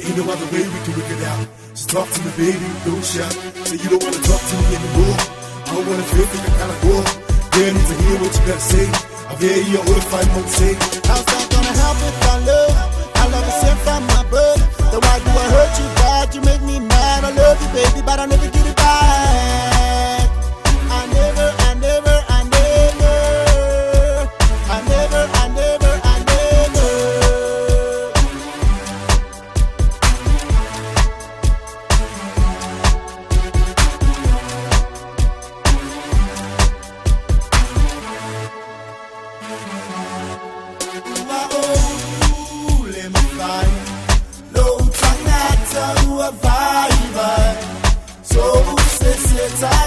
Ain't no other way we can work it out. Just talk to me, baby, don't shout. Say you don't wanna talk to me anymore. I don't wanna feel like I gotta go. Yeah, I need to hear what you gotta say. I'm here, you all if I won't say. How's that gonna help if I love? I love is sent from my birth. Then why do I hurt you bad? You make me mad. I love you, baby, but I never get it back. I never. Vai, so você tá